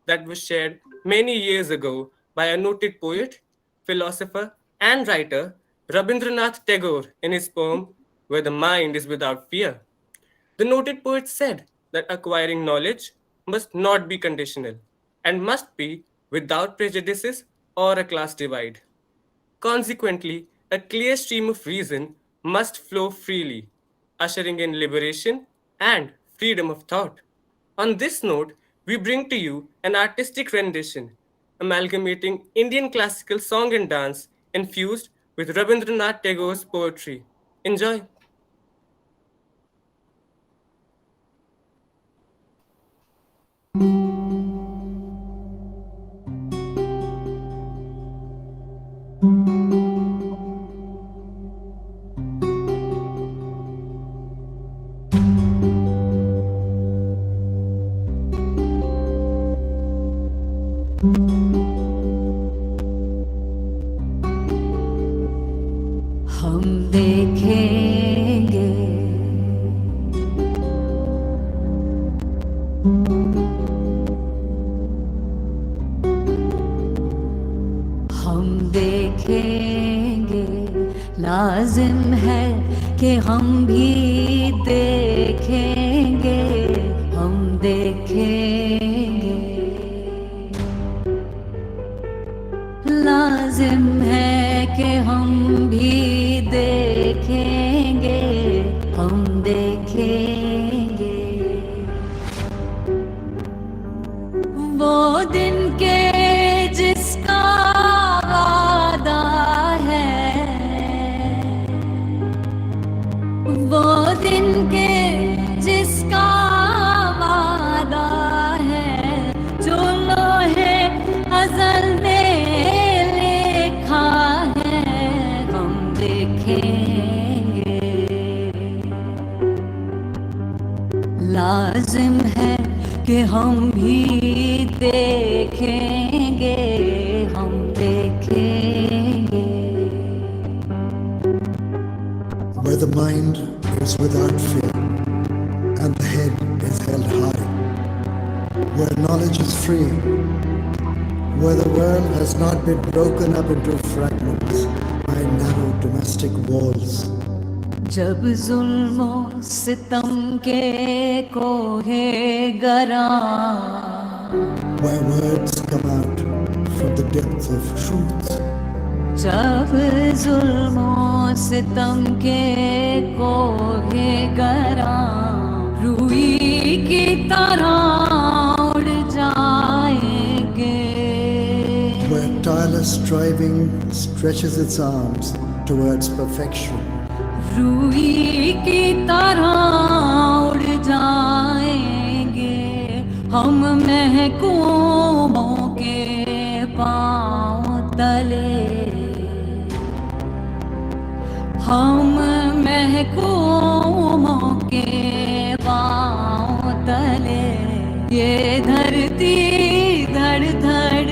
that was shared many years ago by a noted poet, philosopher, and writer, Rabindranath Tagore, in his poem, Where the Mind is Without Fear. The noted poet said that acquiring knowledge must not be conditional and must be without prejudices or a class divide. Consequently, a clear stream of reason must flow freely, ushering in liberation and freedom of thought. On this note, we bring to you an artistic rendition amalgamating Indian classical song and dance infused with Rabindranath Tagore's poetry. Enjoy! हम देखेंगे हम देखेंगे लाजिम है कि हम भी देखेंगे हम देखेंगे लाजिम है कि हम भी देखेंगे हम देखेंगे वो दिन के जिसका वादा है वो दिन के जिसका वादा है जो लोहे अज़ल में लिखा है हम देखेंगे लाजिम है कि हम भी देखेंगे हम देखेंगे Where the mind is without fear and the head is held high, where knowledge is free, where the world has not been broken up into fragments by narrow domestic walls. जब जुल्मो सितम के कोहे गरा Where words come out from the depth of truth, जब जुल्मो सितम के कोहे गरा रूई की तरह उड़ जाएंगे where tireless striving stretches its arms towards perfection, रूई की तरह उड़ जाएंगे हम महकूमों के पाँव तले हम महकूमों के पाँव तले ये धरती धड़ धड़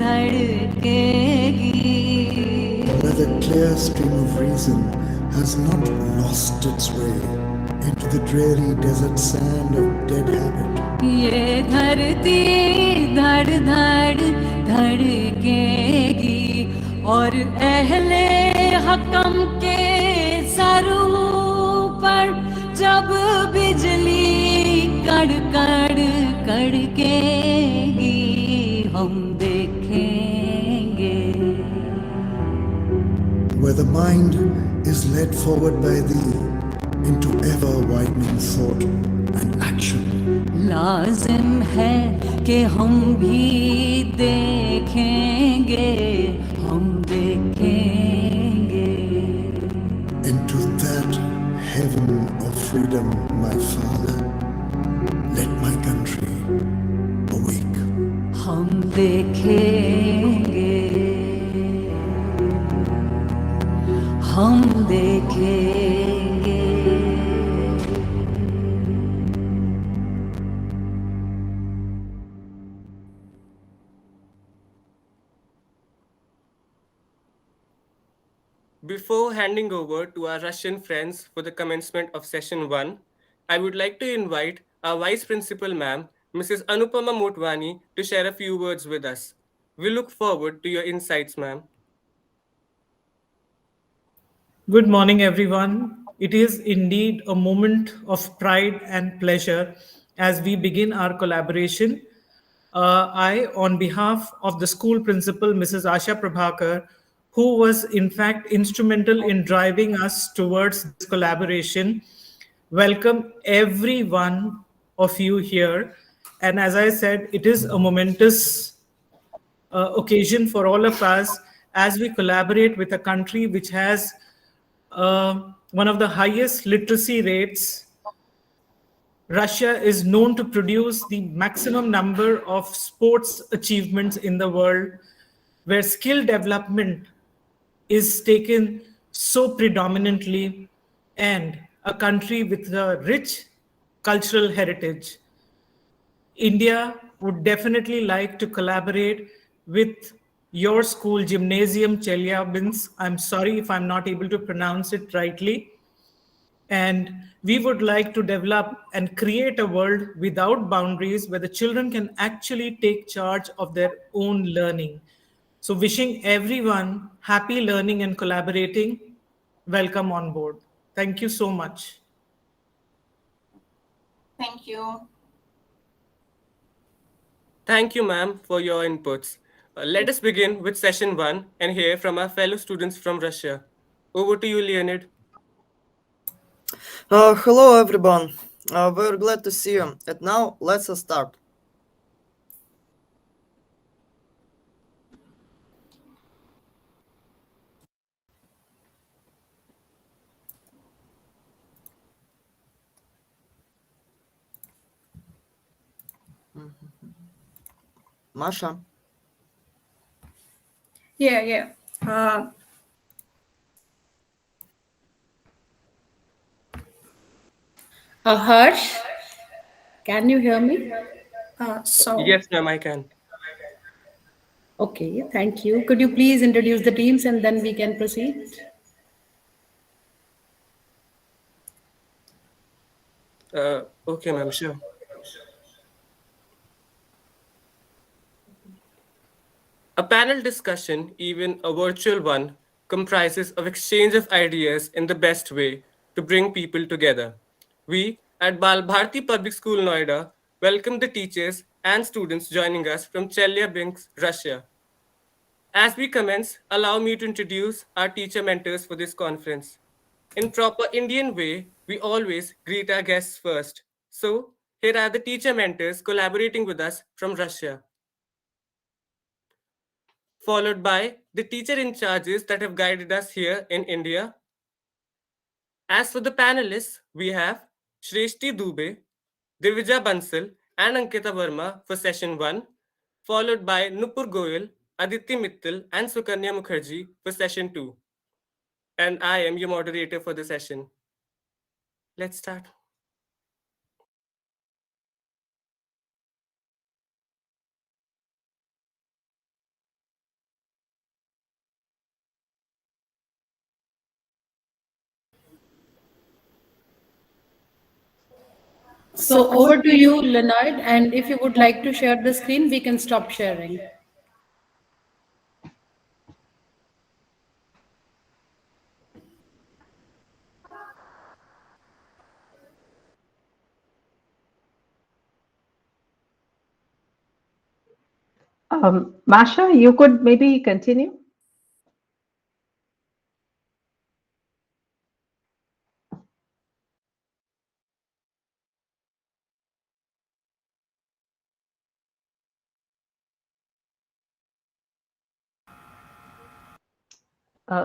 धड़केगी where the clear stream of reason has not lost its way into the dreary desert sand of dead habit. ये धरती धड़ धड़ धड़केगी और अहले हकम के सरों पर जब बिजली कड़कड़ कड़केगी हम देखेंगे Where the mind is led forward by thee into ever-widening thought and action. लाजिम है कि हम भी देखेंगे हम देखेंगे Into that heaven of freedom, my Father, let my country awake. हम देखेंगे हम देखेंगे Before handing over to our Russian friends for the commencement of session 1, I would like to invite our Vice Principal Ma'am, Mrs. Anupama Motwani, to share a few words with us. We look forward to your insights, ma'am. Good morning, everyone. It is indeed a moment of pride and pleasure as we begin our collaboration. I, on behalf of the school principal, Mrs. Asha Prabhakar, who was in fact instrumental in driving us towards this collaboration, welcome every one of you here. And as I said, it is a momentous occasion for all of us as we collaborate with a country which has one of the highest literacy rates. Russia is known to produce the maximum number of sports achievements in the world, where skill development is taken so predominantly, and a country with a rich cultural heritage. India would definitely like to collaborate with your school, Gymnasium Chelyabinsk. I'm sorry if I'm not able to pronounce it rightly. And we would like to develop and create a world without boundaries where the children can actually take charge of their own learning. So, wishing everyone happy learning and collaborating. Welcome on board. Thank you so much. Thank you. Thank you, ma'am, for your inputs. Let us begin with session one and hear from our fellow students from Russia. Over to you, Leonid. Hello everyone, we're glad to see you. And now let's start. Masha. Yeah. Harsh, can you hear me? Yes, ma'am, I can. Okay, thank you. Could you please introduce the teams and then we can proceed? Okay, ma'am, sure. A panel discussion, even a virtual one, comprises of exchange of ideas in the best way to bring people together. We at Bal Bharti Public School Noida welcome the teachers and students joining us from Chelyabinsk, Russia. As we commence, allow me to introduce our teacher mentors for this conference. In proper Indian way, we always greet our guests first. So, here are the teacher mentors collaborating with us from Russia, followed by the teacher in charges that have guided us here in India. As for the panelists, we have Shreshti Dubey, Divija Bansal, and Ankita Verma for session 1, followed by Nupur Goyal, Aditi Mittal, and Sukanya Mukherjee for session 2. And I am your moderator for the session. Let's start. So over to you, Leonard, and if you would like to share the screen, we can stop sharing. Masha, you could maybe continue.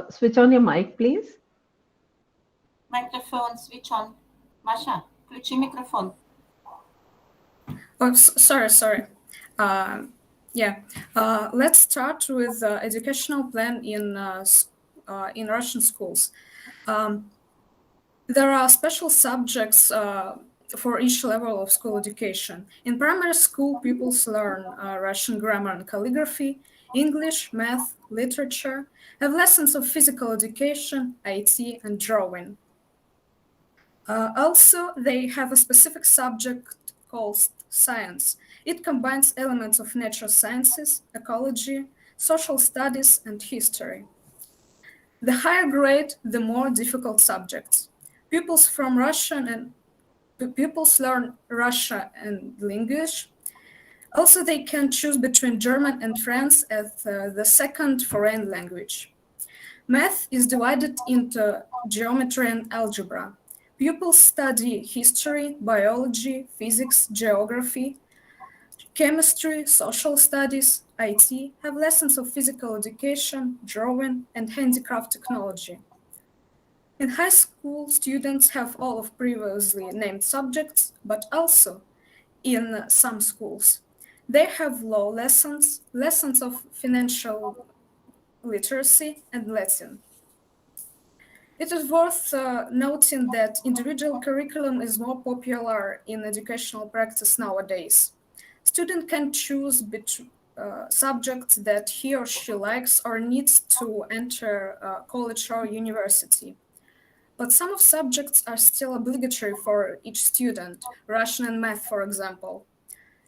Switch on your mic, please. Microphone switch on. Masha, включи микрофон. Oh, sorry. Let's start with educational plan in Russian schools. There are special subjects for each level of school education. In primary school, pupils learn Russian grammar and calligraphy, English, math, literature, have lessons of physical education, IT, and drawing. Also, they have a specific subject called science. It combines elements of natural sciences, ecology, social studies, and history. The higher grade, the more difficult subjects. Pupils from Russian and pupils learn Russia and English. Also, they can choose between German and French as the second foreign language. Math is divided into geometry and algebra. Pupils study history, biology, physics, geography, chemistry, social studies, IT, have lessons of physical education, drawing, and handicraft technology. In high school, students have all of previously named subjects, but also, in some schools, they have law lessons, lessons of financial literacy, and Latin. It is worth noting that individual curriculum is more popular in educational practice nowadays. Student can choose subjects that he or she likes or needs to enter college or university. But some of subjects are still obligatory for each student, Russian and math, for example.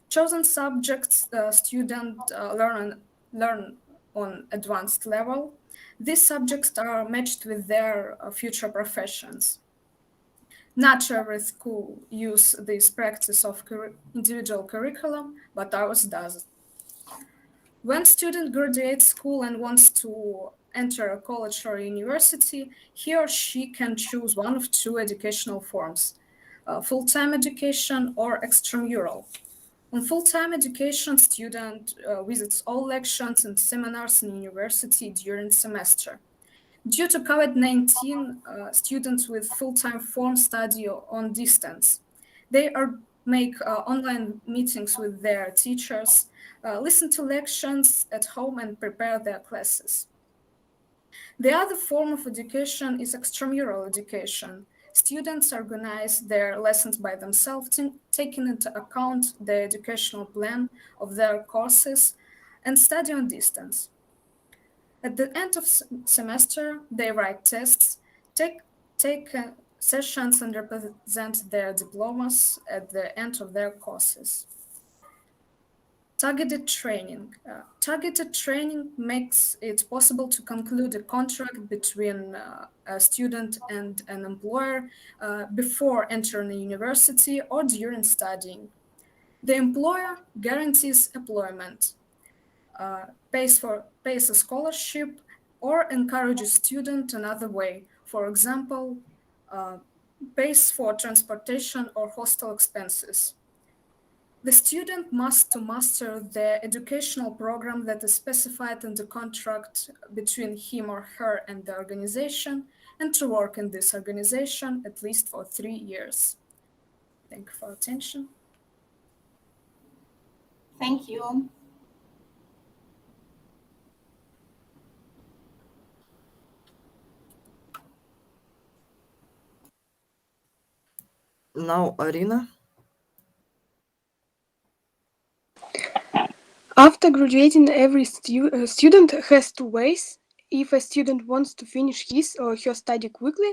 Chosen subjects student learn on advanced level. These subjects are matched with their future professions. Not every school use this practice of individual curriculum, but ours does. When student graduates school and wants to enter a college or university, he or she can choose one of two educational forms, full-time education or extramural. On full-time education, student visits all lections and seminars in university during semester. Due to COVID-19, students with full-time form study on distance. They make online meetings with their teachers, listen to lections at home and prepare their classes. The other form of education is extramural education. Students organize their lessons by themselves, taking into account the educational plan of their courses and study on distance. At the end of semester, they write tests, take sessions and represent their diplomas at the end of their courses. Targeted training. Targeted training makes it possible to conclude a contract between a student and an employer before entering a university or during studying. The employer guarantees employment, pays a scholarship, or encourages student another way. For example, pays for transportation or hostel expenses. The student must master the educational program that is specified in the contract between him or her and the organization, and to work in this organization at least for 3 years. Thank you for attention. Thank you. Now, Arina. After graduating, every student has two ways. If a student wants to finish his or her study quickly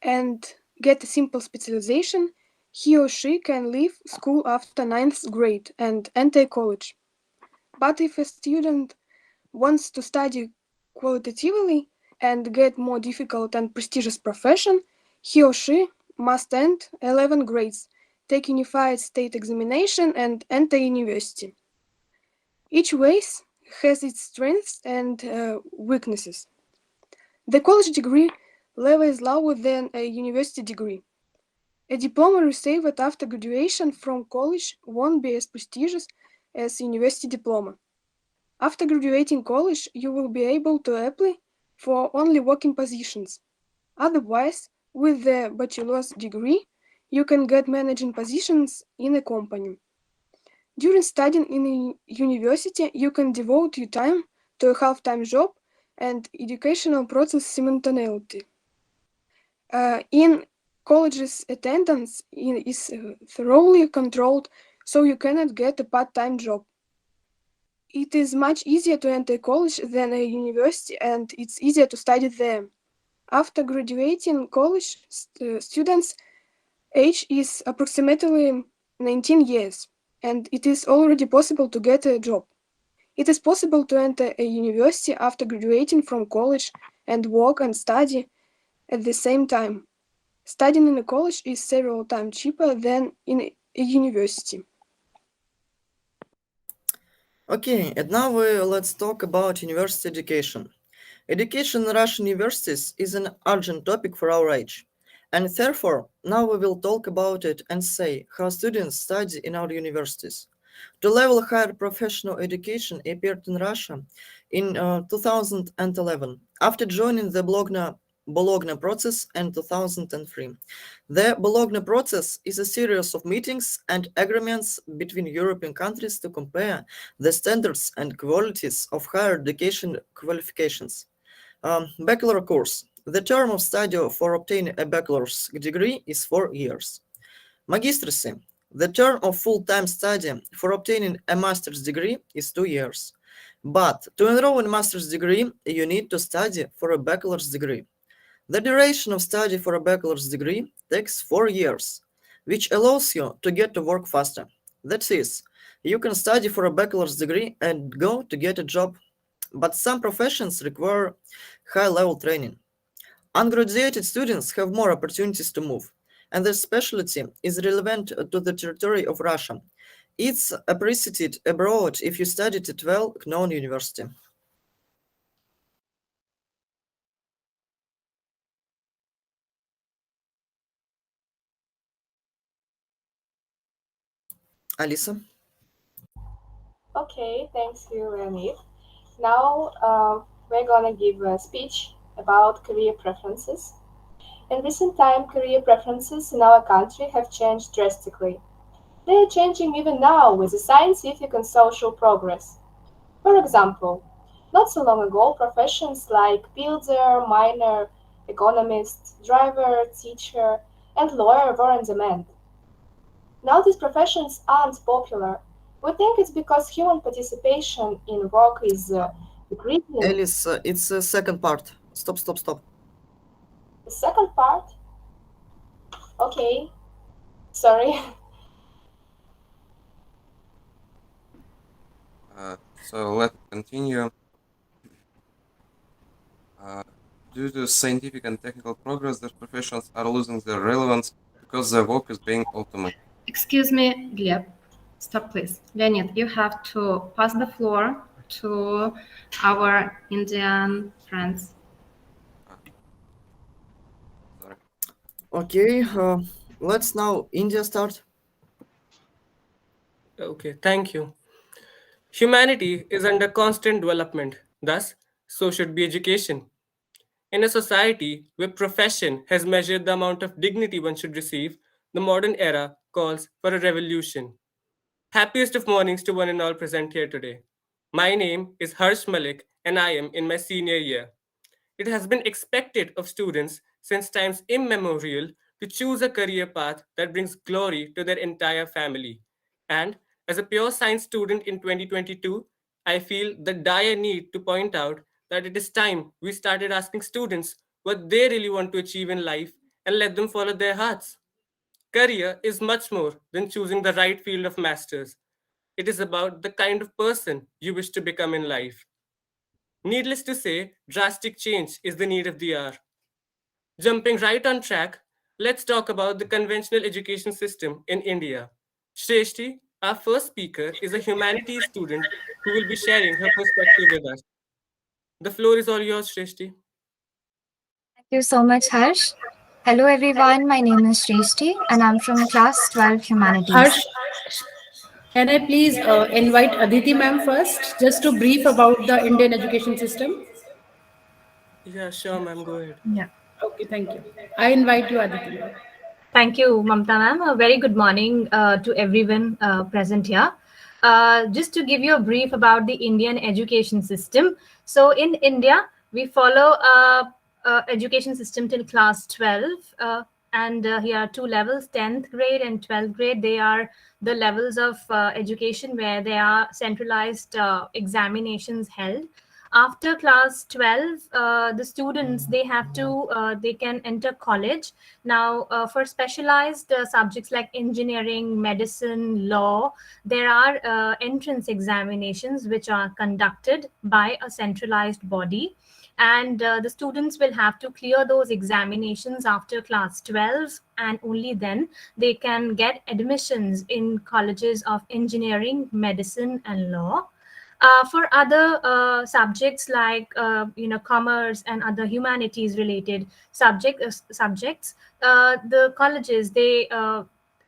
and get a simple specialization, he or she can leave school after 9th grade and enter college. But if a student wants to study qualitatively and get more difficult and prestigious profession, he or she must end 11 grades, take unified state examination and enter university. Each way has its strengths and weaknesses. The college degree level is lower than a university degree. A diploma received after graduation from college won't be as prestigious as a university diploma. After graduating college, you will be able to apply for only working positions. Otherwise, with the bachelor's degree, you can get managing positions in a company. During studying in a university, you can devote your time to a half-time job and educational process simultaneously. In colleges, attendance is thoroughly controlled, so you cannot get a part-time job. It is much easier to enter college than a university, and it's easier to study there. After graduating college, students' age is approximately 19 years. and it is already possible to get a job. It is possible to enter a university after graduating from college and work and study at the same time. Studying in a college is several times cheaper than in a university. Okay, and now let's talk about university education. Education in Russian universities is an urgent topic for our age, and therefore now we will talk about it and say how students study in our universities. To level higher professional education appeared in Russia in 2011 after joining the Bologna process in 2003. The Bologna process is a series of meetings and agreements between European countries to compare the standards and qualities of higher education qualifications. Bachelor course. The term of study for obtaining a bachelor's degree is 4 years. Magistracy. The term of full-time study for obtaining a master's degree is 2 years. But to enroll in a master's degree, you need to study for a bachelor's degree. The duration of study for a bachelor's degree takes 4 years, which allows you to get to work faster. That is, you can study for a bachelor's degree and go to get a job. But some professions require high-level training. Ungraduated students have more opportunities to move, and their specialty is relevant to the territory of Russia. It's appreciated abroad if you studied at well-known university. Alisa? Okay, thanks you, Leonid. Now we're gonna give a speech about career preferences. In recent time, career preferences in our country have changed drastically. They are changing even now with the scientific and social progress. For example, not so long ago, professions like builder, miner, economist, driver, teacher, and lawyer were in demand. Now these professions aren't popular. We think it's because human participation in work is decreasing. Alice, it's the second part. Stop. The second part? Okay, sorry. So let's continue. Due to scientific and technical progress, the professions are losing their relevance because their work is being automated. Excuse me, Gleb. Stop, please. Leonid, you have to pass the floor to our Indian friends. Sorry. Okay, let's now India start. Okay, thank you. Humanity is under constant development, thus, so should be education. In a society where profession has measured the amount of dignity one should receive, the modern era calls for a revolution. Happiest of mornings to one and all present here today. My name is Harsh Malik and I am in my senior year. It has been expected of students since times immemorial to choose a career path that brings glory to their entire family. And as a pure science student in 2022, I feel the dire need to point out that it is time we started asking students what they really want to achieve in life and let them follow their hearts. Career is much more than choosing the right field of masters. It is about the kind of person you wish to become in life. Needless to say, drastic change is the need of the hour. Jumping right on track, let's talk about the conventional education system in India. Shreshti, our first speaker, is a humanities student who will be sharing her perspective with us. The floor is all yours, Shreshti. Thank you so much, Harsh. Hello, everyone. My name is Shreshti, and I'm from class 12 Humanities. Harsh, can I please invite Aditi ma'am first, just to brief about the Indian education system? Yeah, sure, ma'am. Go ahead. Yeah. Okay, thank you. I invite you, Aditi ma'am. Thank you, Mamta ma'am. A very good morning to everyone present here. Just to give you a brief about the Indian education system. So in India, we follow education system till class 12. And here are two levels, 10th grade and 12th grade. They are the levels of education where there are centralized examinations held. After class 12, the students, they can enter college. Now, for specialized subjects like engineering, medicine, law, there are entrance examinations which are conducted by a centralized body, and the students will have to clear those examinations after class 12, and only then they can get admissions in colleges of engineering, medicine, and law. For other subjects like commerce and other humanities related subjects, the colleges, they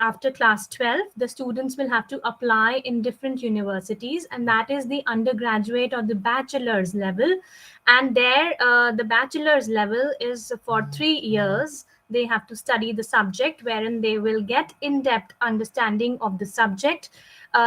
after class 12, the students will have to apply in different universities, and that is the undergraduate or the bachelor's level. And there, the bachelor's level is for 3 years. They have to study the subject, wherein they will get in-depth understanding of the subject,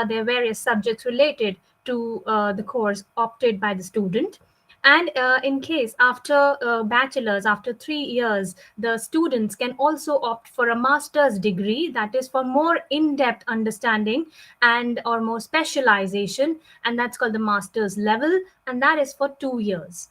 their various subjects related to the course opted by the student. And in case after bachelor's, after 3 years, the students can also opt for a master's degree, that is for more in-depth understanding and or more specialization, and that's called the master's level, and that is for 2 years.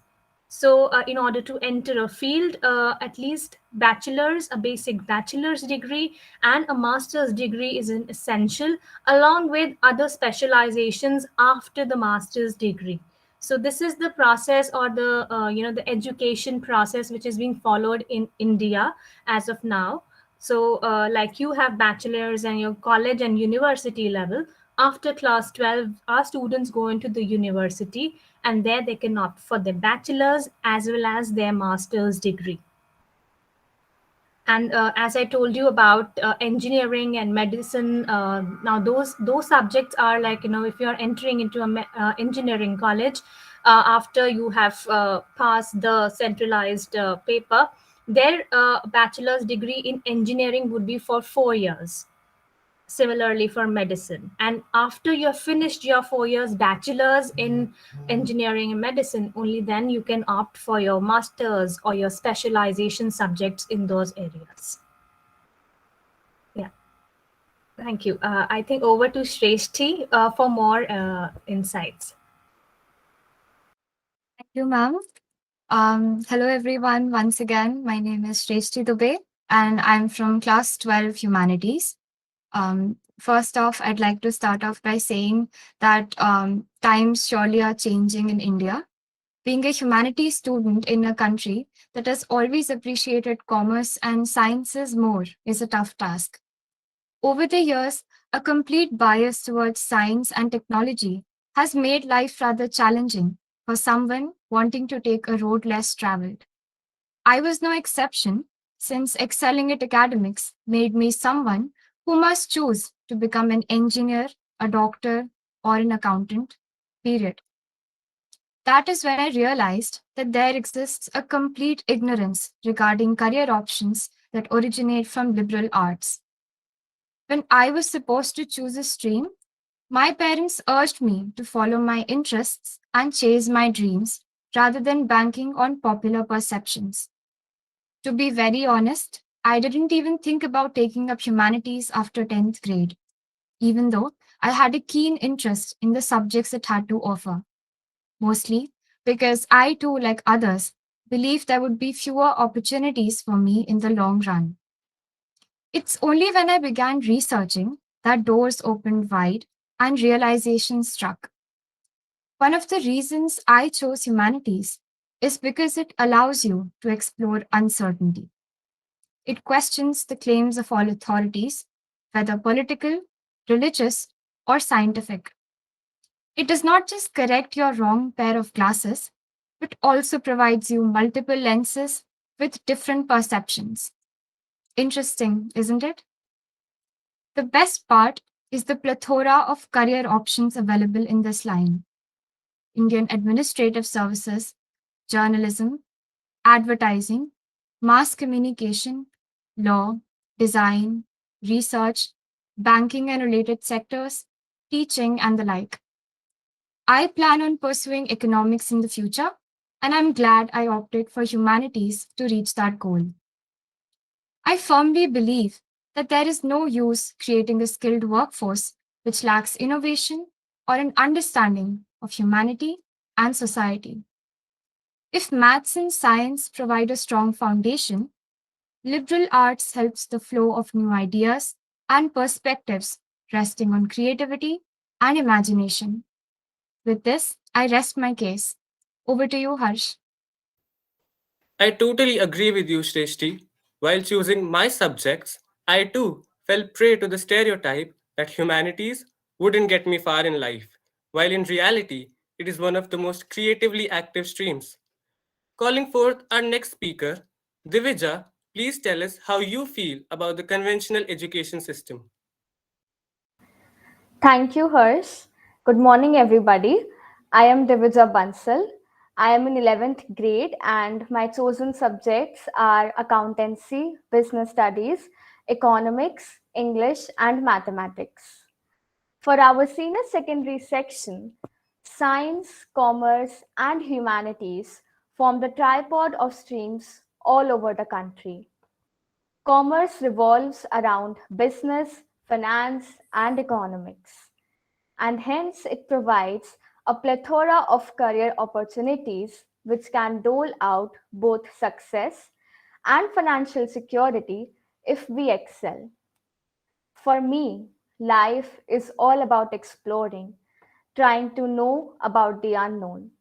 So in order to enter a field, at least a basic bachelor's degree and a master's degree is an essential, along with other specializations after the master's degree. So this is the process, or the the education process which is being followed in India as of now. So like you have bachelor's and your college and university level. After class 12, our students go into the university, and there they can opt for their bachelor's as well as their master's degree. And as I told you about engineering and medicine, now those subjects are like, if you are entering into a engineering college, after you have passed the centralized paper, their bachelor's degree in engineering would be for 4 years. Similarly for medicine, and after you have finished your 4 years bachelor's in engineering and medicine, only then you can opt for your master's or your specialization subjects in those areas. Yeah, thank you. I think over to Shreshti for more insights. Thank you, ma'am. Hello, everyone. Once again, my name is Shreshti Dubey, and I'm from class 12 Humanities. First off, I'd like to start off by saying that times surely are changing in India. Being a humanities student in a country that has always appreciated commerce and sciences more is a tough task. Over the years, a complete bias towards science and technology has made life rather challenging for someone wanting to take a road less traveled. I was no exception, since excelling at academics made me someone who must choose to become an engineer, a doctor, or an accountant, period. That is when I realized that there exists a complete ignorance regarding career options that originate from liberal arts. When I was supposed to choose a stream, my parents urged me to follow my interests and chase my dreams rather than banking on popular perceptions. To be very honest, I didn't even think about taking up humanities after 10th grade, even though I had a keen interest in the subjects it had to offer. Mostly because I too, like others, believed there would be fewer opportunities for me in the long run. It's only when I began researching that doors opened wide and realization struck. One of the reasons I chose humanities is because it allows you to explore uncertainty. It questions the claims of all authorities, whether political, religious, or scientific. It does not just correct your wrong pair of glasses, but also provides you multiple lenses with different perceptions. Interesting, isn't it? The best part is the plethora of career options available in this line. Indian Administrative Services, journalism, advertising, mass communication, law, design, research, banking and related sectors, teaching, and the like. I plan on pursuing economics in the future, and I'm glad I opted for humanities to reach that goal. I firmly believe that there is no use creating a skilled workforce which lacks innovation or an understanding of humanity and society. If maths and science provide a strong foundation, liberal arts helps the flow of new ideas and perspectives resting on creativity and imagination. With this, I rest my case. Over to you, Harsh. I totally agree with you, Shreshti. While choosing my subjects, I too fell prey to the stereotype that humanities wouldn't get me far in life, while in reality, it is one of the most creatively active streams. Calling forth our next speaker, Divija, please tell us how you feel about the conventional education system. Thank you, Harsh. Good morning, everybody. I am Divija Bansal. I am in 11th grade, and my chosen subjects are accountancy, business studies, economics, English, and mathematics. For our senior secondary section, science, commerce, and humanities form the tripod of streams all over the country. Commerce revolves around business, finance, and economics, and hence it provides a plethora of career opportunities which can dole out both success and financial security if we excel. For me, life is all about exploring, trying to know about the unknown.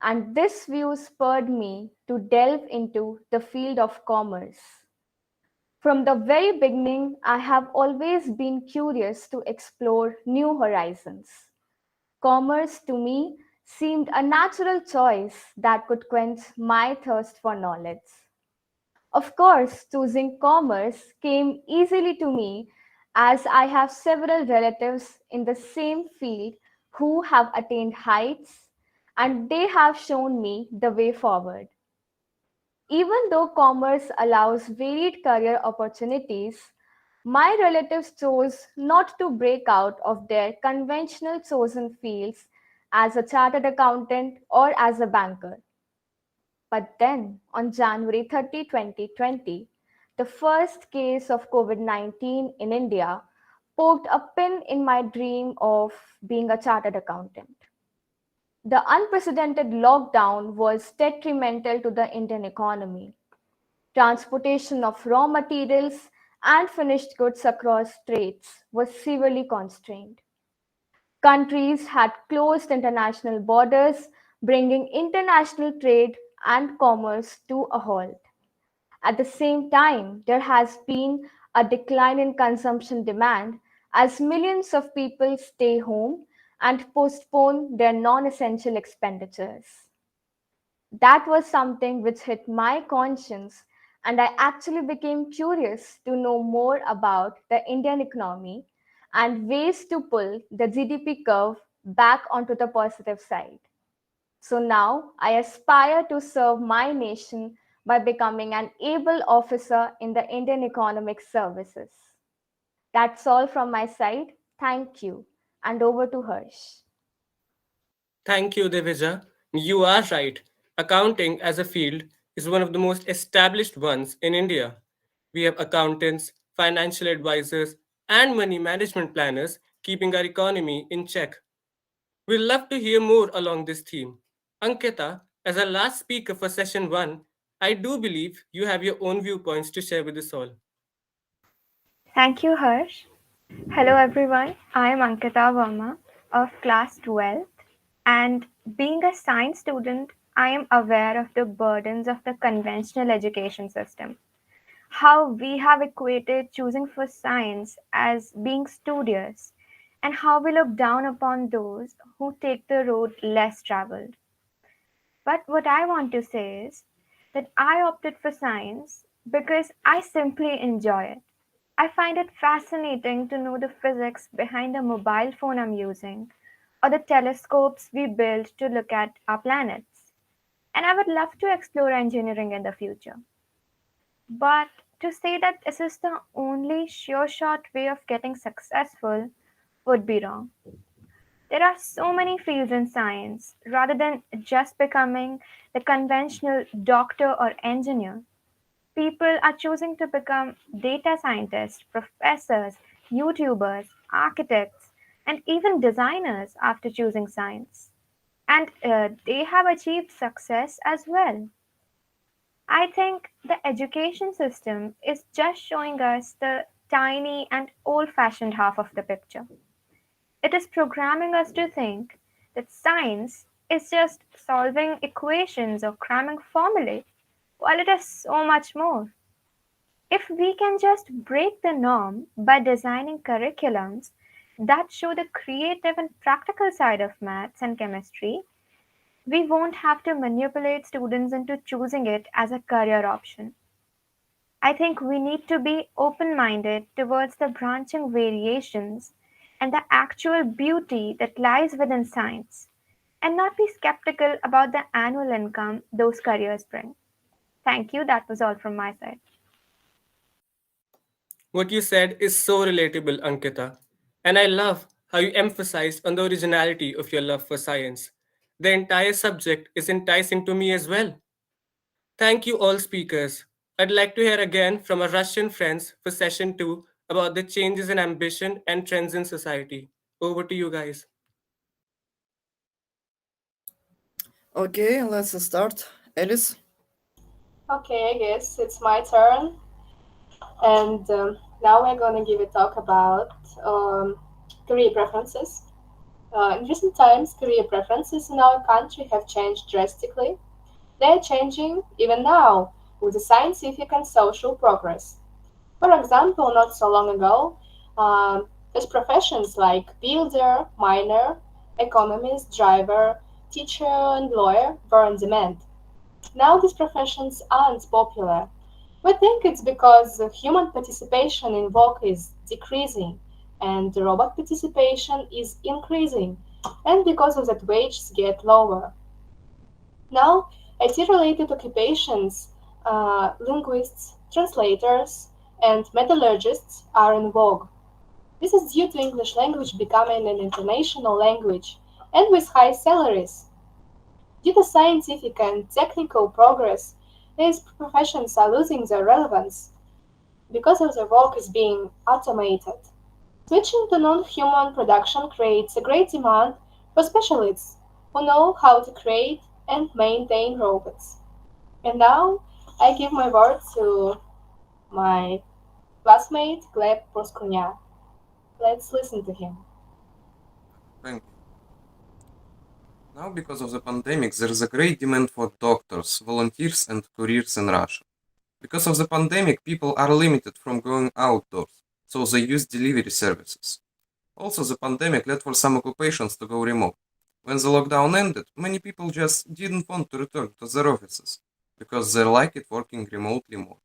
And this view spurred me to delve into the field of commerce. From the very beginning, I have always been curious to explore new horizons. Commerce to me seemed a natural choice that could quench my thirst for knowledge. Of course, choosing commerce came easily to me as I have several relatives in the same field who have attained heights and they have shown me the way forward. Even though commerce allows varied career opportunities, my relatives chose not to break out of their conventional chosen fields as a chartered accountant or as a banker. But then, on January 30, 2020, the first case of COVID 19 in India poked a pin in my dream of being a chartered accountant. The unprecedented lockdown was detrimental to the Indian economy. Transportation of raw materials and finished goods across straits was severely constrained. Countries had closed international borders, bringing international trade and commerce to a halt. At the same time, there has been a decline in consumption demand as millions of people stay home and postpone their non essential expenditures. That was something which hit my conscience, and I actually became curious to know more about the Indian economy and ways to pull the GDP curve back onto the positive side. So now I aspire to serve my nation by becoming an able officer in the Indian Economic Services. That's all from my side. Thank you. And over to Harsh. Thank you, Divija. You are right. Accounting as a field is one of the most established ones in India. We have accountants, financial advisors, and money management planners keeping our economy in check. We'd love to hear more along this theme. Ankita, as our last speaker for session 1, I do believe you have your own viewpoints to share with us all. Thank you, Harsh. Hello, everyone. I am Ankita Verma of class 12, and being a science student, I am aware of the burdens of the conventional education system. How we have equated choosing for science as being studious, and how we look down upon those who take the road less traveled. But what I want to say is that I opted for science because I simply enjoy it. I find it fascinating to know the physics behind the mobile phone I'm using or the telescopes we build to look at our planets. And I would love to explore engineering in the future. But to say that this is the only sure shot way of getting successful would be wrong. There are so many fields in science. Rather than just becoming the conventional doctor or engineer, people are choosing to become data scientists, professors, YouTubers, architects, and even designers after choosing science. and they have achieved success as well. I think the education system is just showing us the tiny and old fashioned half of the picture. It is programming us to think that science is just solving equations or cramming formulae, while it is so much more. If we can just break the norm by designing curriculums that show the creative and practical side of maths and chemistry, we won't have to manipulate students into choosing it as a career option. I think we need to be open minded towards the branching variations and the actual beauty that lies within science, and not be skeptical about the annual income those careers bring. Thank you. That was all from my side. What you said is so relatable, Ankita. And I love how you emphasized on the originality of your love for science. The entire subject is enticing to me as well. Thank you, all speakers. I'd like to hear again from our Russian friends for session 2 about the changes in ambition and trends in society. Over to you guys. Okay, let's start. Alice? Okay, I guess it's my turn. And now we're going to give a talk about career preferences. In recent times, career preferences in our country have changed drastically. They're changing even now with the scientific and social progress. For example, not so long ago, there's professions like builder, miner, economist, driver, teacher, and lawyer were in demand. Now these professions aren't popular. We think it's because human participation in work is decreasing and robot participation is increasing, and because of that wages get lower. Now, IT-related occupations, linguists, translators, and metallurgists are in vogue. This is due to English language becoming an international language and with high salaries. Due to scientific and technical progress, these professions are losing their relevance because of their work is being automated. Switching to non-human production creates a great demand for specialists who know how to create and maintain robots. And now I give my word to my classmate Gleb Proskunya. Let's listen to him. Thank you. Now, because of the pandemic, there is a great demand for doctors, volunteers, and couriers in Russia. Because of the pandemic, people are limited from going outdoors, so they use delivery services. Also, the pandemic led for some occupations to go remote. When the lockdown ended, many people just didn't want to return to their offices, because they like it working remotely more.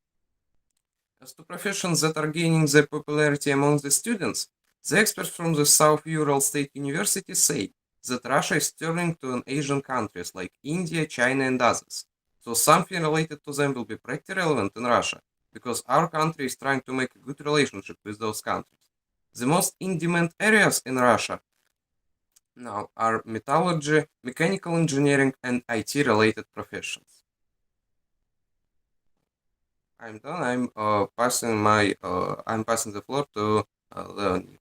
As to professions that are gaining their popularity among the students, the experts from the South Ural State University say that Russia is turning to Asian countries like India, China, and others. So something related to them will be pretty relevant in Russia, because our country is trying to make a good relationship with those countries. The most in-demand areas in Russia now are metallurgy, mechanical engineering, and IT-related professions. I'm done. I'm passing the floor to Leonie.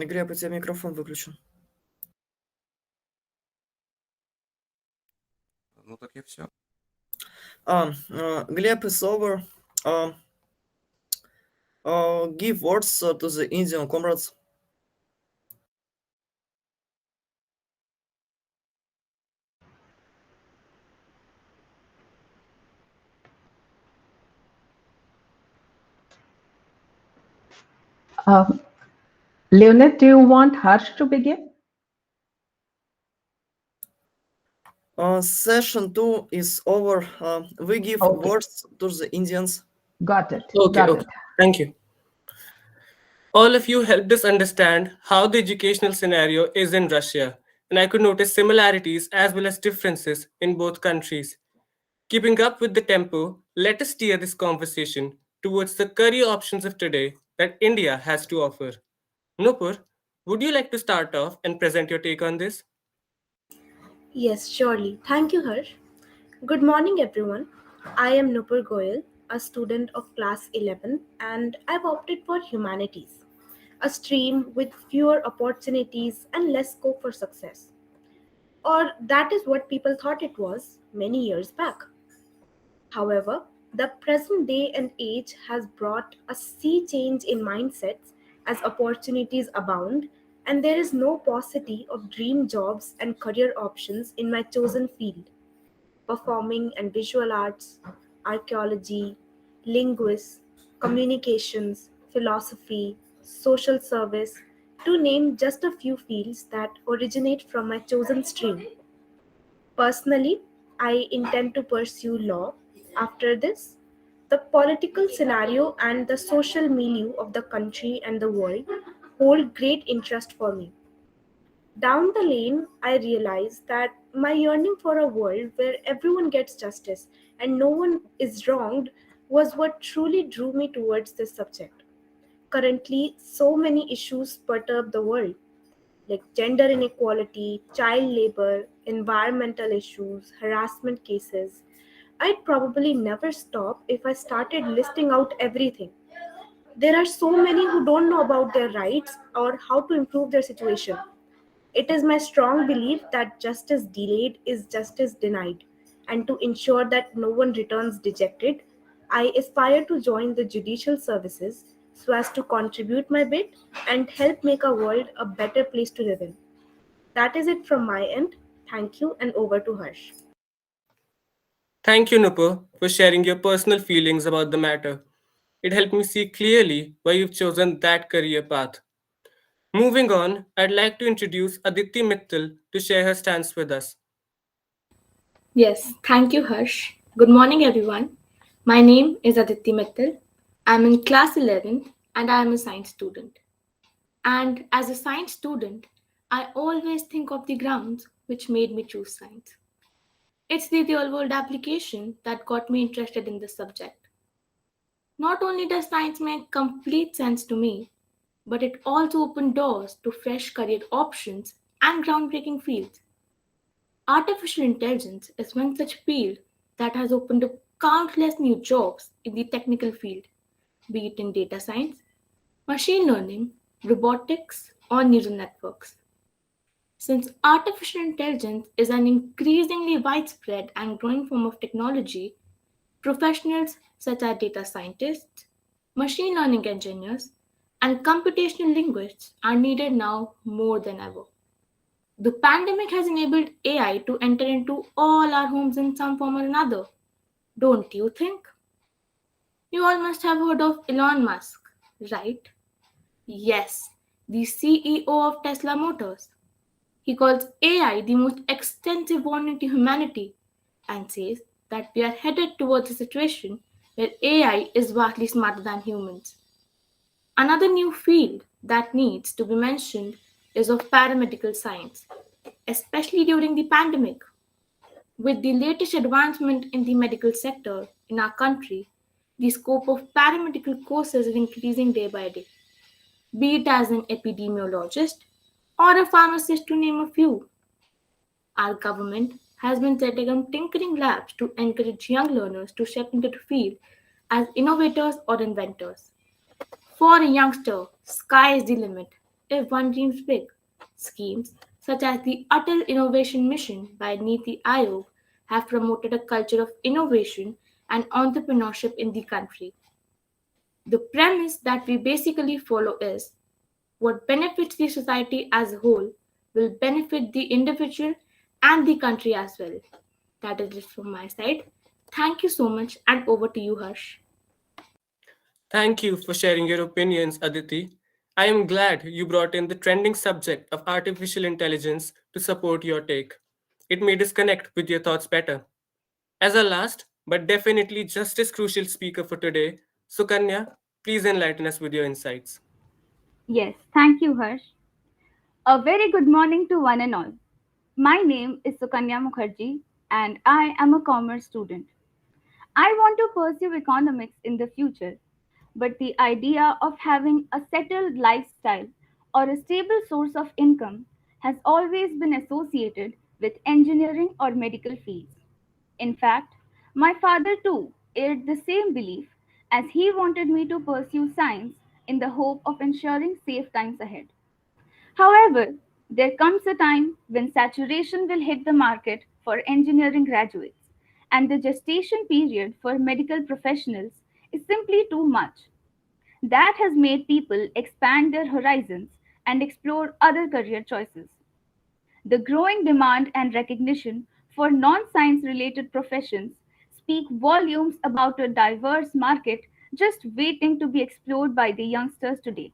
Глеб, у тебя микрофон выключен. Ну так и все. Gleb is over. Give words to the Indian comrades. Leonid, do you want Harsh to begin? Session 2 is over. We give words to the Indians. Got it. Okay. Thank you. All of you helped us understand how the educational scenario is in Russia, and I could notice similarities as well as differences in both countries. Keeping up with the tempo, let us steer this conversation towards the career options of today that India has to offer. Nupur, would you like to start off and present your take on this? Yes, surely. Thank you, Harsh. Good morning, everyone. I am Nupur Goyal, a student of class 11, and I've opted for humanities, a stream with fewer opportunities and less scope for success. Or that is what people thought it was many years back. However, the present day and age has brought a sea change in mindsets as opportunities abound, and there is no paucity of dream jobs and career options in my chosen field: performing and visual arts, archaeology, linguists, communications, philosophy, social service, to name just a few fields that originate from my chosen stream. Personally, I intend to pursue law after this. The political scenario and the social milieu of the country and the world hold great interest for me. Down the lane, I realized that my yearning for a world where everyone gets justice and no one is wronged was what truly drew me towards this subject. Currently, so many issues perturb the world, like gender inequality, child labor, environmental issues, harassment cases. I'd probably never stop if I started listing out everything. There are so many who don't know about their rights or how to improve their situation. It is my strong belief that justice delayed is justice denied, and to ensure that no one returns dejected, I aspire to join the judicial services so as to contribute my bit and help make our world a better place to live in. That is it from my end. Thank you, and over to Harsh. Thank you, Nupur, for sharing your personal feelings about the matter. It helped me see clearly why you've chosen that career path. Moving on, I'd like to introduce Aditi Mittal to share her stance with us. Yes, thank you, Harsh. Good morning, everyone. My name is Aditi Mittal. I'm in class 11 and I am a science student. And as a science student, I always think of the grounds which made me choose science. It's the real world application that got me interested in this subject. Not only does science make complete sense to me, but it also opened doors to fresh career options and groundbreaking fields. Artificial intelligence is one such field that has opened up countless new jobs in the technical field, be it in data science, machine learning, robotics, or neural networks. Since artificial intelligence is an increasingly widespread and growing form of technology, professionals such as data scientists, machine learning engineers, and computational linguists are needed now more than ever. The pandemic has enabled AI to enter into all our homes in some form or another. Don't you think? You all must have heard of Elon Musk, right? Yes, the CEO of Tesla Motors. He calls AI the most extensive warning to humanity and says that we are headed towards a situation where AI is vastly smarter than humans. Another new field that needs to be mentioned is of paramedical science, especially during the pandemic. With the latest advancement in the medical sector in our country, the scope of paramedical courses is increasing day by day, be it as an epidemiologist or a pharmacist, to name a few. Our government has been setting up tinkering labs to encourage young learners to step into the field as innovators or inventors. For a youngster, sky is the limit if one dreams big. Schemes such as the Atal Innovation Mission by Niti Aayog have promoted a culture of innovation and entrepreneurship in the country. The premise that we basically follow is what benefits the society as a whole will benefit the individual and the country as well. That is it from my side. Thank you so much, and over to you, Harsh. Thank you for sharing your opinions, Aditi. I am glad you brought in the trending subject of artificial intelligence to support your take. It made us connect with your thoughts better. As a last, but definitely just as crucial speaker for today, Sukanya, please enlighten us with your insights. Yes, thank you, Harsh. A very good morning to one and all. My name is Sukanya Mukherjee, and I am a commerce student. I want to pursue economics in the future, but the idea of having a settled lifestyle or a stable source of income has always been associated with engineering or medical fields. In fact, my father too aired the same belief as he wanted me to pursue science in the hope of ensuring safe times ahead. However, there comes a time when saturation will hit the market for engineering graduates, and the gestation period for medical professionals is simply too much. That has made people expand their horizons and explore other career choices. The growing demand and recognition for non science related professions speak volumes about a diverse market just waiting to be explored by the youngsters today.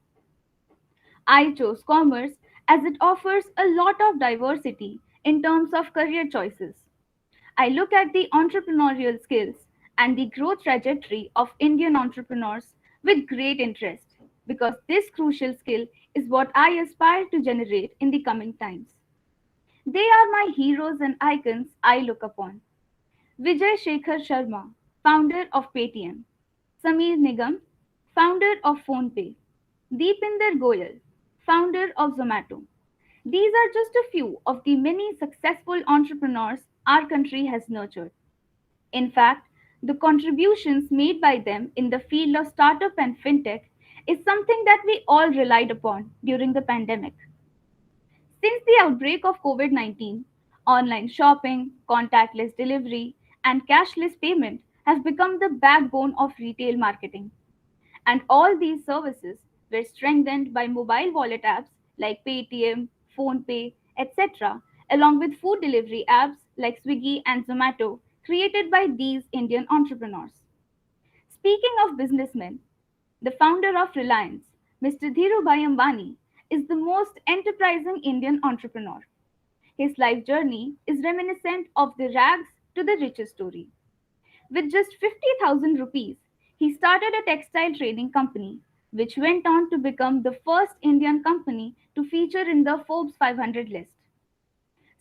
I chose commerce as it offers a lot of diversity in terms of career choices. I look at the entrepreneurial skills and the growth trajectory of Indian entrepreneurs with great interest because this crucial skill is what I aspire to generate in the coming times. They are my heroes and icons I look upon. Vijay Shekhar Sharma, founder of Paytm; Sameer Nigam, founder of PhonePe; Deepinder Goyal, founder of Zomato. These are just a few of the many successful entrepreneurs our country has nurtured. In fact, the contributions made by them in the field of startup and fintech is something that we all relied upon during the pandemic. Since the outbreak of COVID 19, online shopping, contactless delivery, and cashless payment have become the backbone of retail marketing. And all these services were strengthened by mobile wallet apps like Paytm, PhonePe, etc., along with food delivery apps like Swiggy and Zomato, created by these Indian entrepreneurs. Speaking of businessmen, the founder of Reliance, Mr. Dhirubhai Ambani, is the most enterprising Indian entrepreneur. His life journey is reminiscent of the rags to the riches story. With just 50,000 rupees, he started a textile trading company, which went on to become the first Indian company to feature in the Forbes 500 list.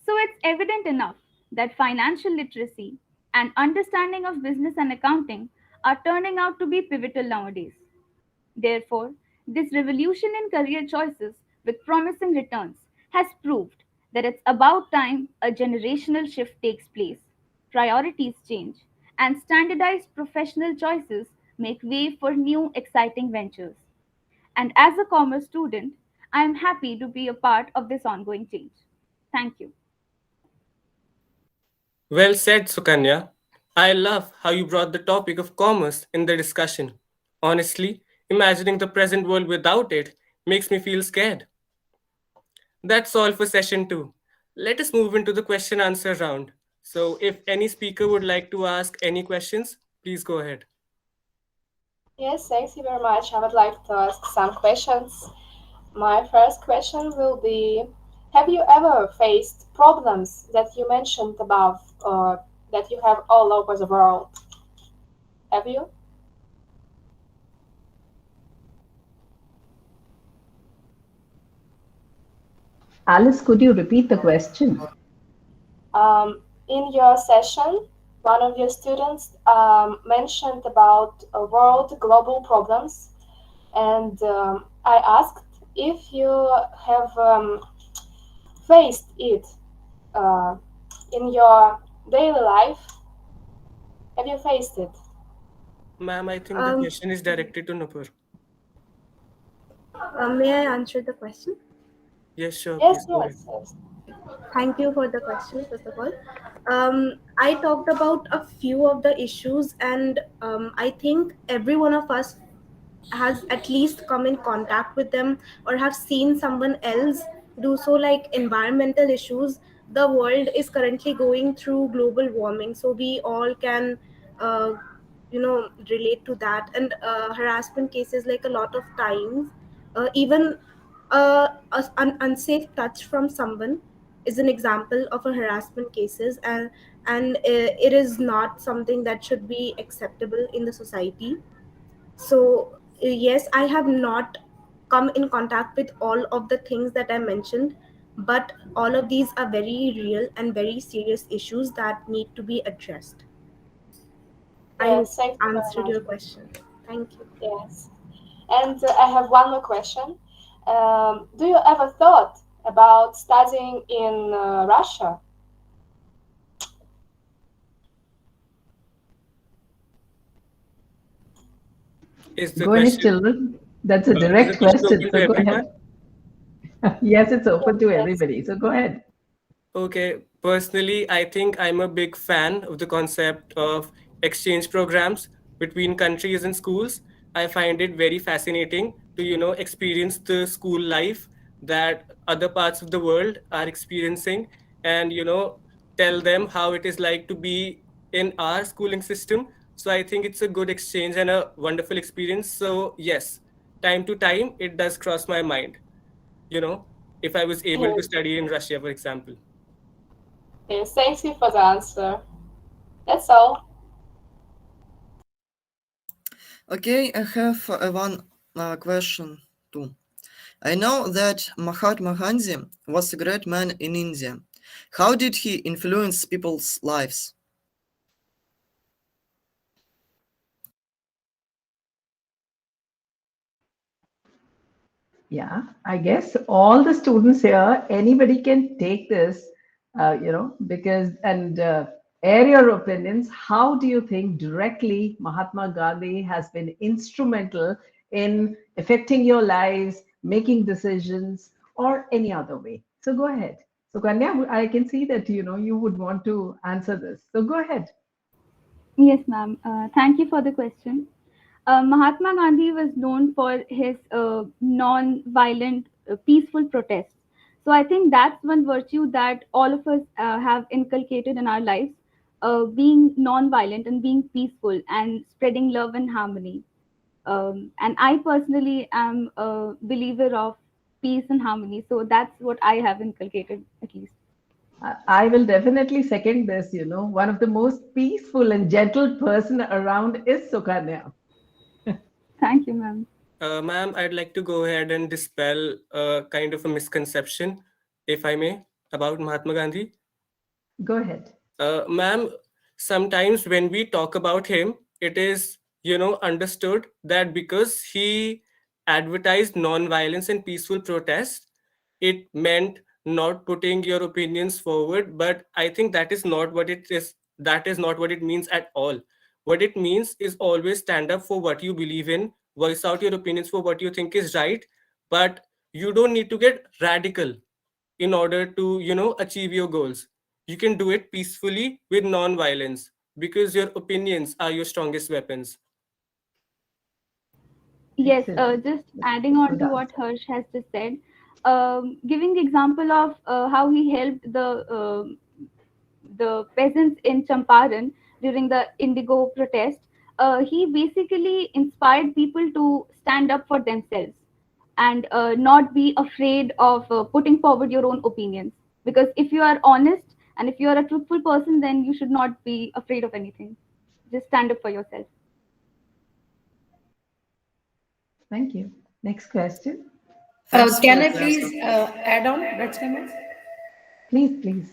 So it's evident enough that financial literacy and understanding of business and accounting are turning out to be pivotal nowadays. Therefore, this revolution in career choices with promising returns has proved that it's about time a generational shift takes place, priorities change, and standardized professional choices make way for new exciting ventures. And as a commerce student, I am happy to be a part of this ongoing change. Thank you. Well said, Sukanya. I love how you brought the topic of commerce in the discussion. Honestly, imagining the present world without it makes me feel scared. That's all for session 2. Let us move into the question answer round. So, if any speaker would like to ask any questions, please go ahead. Yes, thank you very much. I would like to ask some questions. My first question will be, have you ever faced problems that you mentioned above that you have all over the world? Have you? Alice, could you repeat the question? In your session, one of your students mentioned about world global problems, and I asked if you have faced it in your daily life. Have you faced it? Ma'am, I think the question is directed to Nupur. May I answer the question? Yes, sure. Yes, Please go ahead. yes. Thank you for the question, first of all. I talked about a few of the issues, and I think every one of us has at least come in contact with them or have seen someone else do so, like environmental issues. The world is currently going through global warming, so we all can relate to that. And harassment cases, like a lot of times, even an unsafe touch from someone is an example of a harassment cases, and it is not something that should be acceptable in the society. So yes, I have not come in contact with all of the things that I mentioned, but all of these are very real and very serious issues that need to be addressed. I hope Yes, thank you very answered much. your question. Thank you. Yes. And I have one more question. Do you ever thought about studying in Russia? Is the Go ahead, question children. That's a is the direct question question. open So to go everyone? ahead. Yes, it's open to everybody. So go ahead. Okay, personally, I think I'm a big fan of the concept of exchange programs between countries and schools. I find it very fascinating to, experience the school life that other parts of the world are experiencing and, tell them how it is like to be in our schooling system. So I think it's a good exchange and a wonderful experience. So, yes, time to time, it does cross my mind, you know, if I was able to Yes, study in Russia, for example. yes, thank you for the answer. That's all. Okay, I have one question too. I know that Mahatma Gandhi was a great man in India. How did he influence people's lives? Yeah, I guess all the students here, anybody can take this, because and air your opinions. How do you think directly Mahatma Gandhi has been instrumental in affecting your lives, making decisions, or any other way? So go ahead. So Kanya, I can see that you would want to answer this. So go ahead. Yes, ma'am. Thank you for the question. Mahatma Gandhi was known for his non-violent, peaceful protests. So I think that's one virtue that all of us have inculcated in our lives, being non-violent and being peaceful and spreading love and harmony. And I personally am a believer of peace and harmony. So that's what I have inculcated, at least. I will definitely second this. One of the most peaceful and gentle person around is Sukanya. Thank you, ma'am. Ma'am, I'd like to go ahead and dispel kind of a misconception, if I may, about Mahatma Gandhi. Go ahead. Ma'am, sometimes when we talk about him, it is, understood that because he advertised non-violence and peaceful protest, it meant not putting your opinions forward. But I think that is not what it is. That is not what it means at all. What it means is always stand up for what you believe in, voice out your opinions for what you think is right, but you don't need to get radical in order to, achieve your goals. You can do it peacefully with non-violence because your opinions are your strongest weapons. Yes, Excellent. just adding on Good to what answer. Harsh has just said, giving the example of how he helped the peasants in Champaran during the Indigo protest. He basically inspired people to stand up for themselves and not be afraid of putting forward your own opinions. Because if you are honest and if you are a truthful person, then you should not be afraid of anything. Just stand up for yourself. Thank you. Next question. Thanks Can for I the please answer. add on? That's my. Please, please.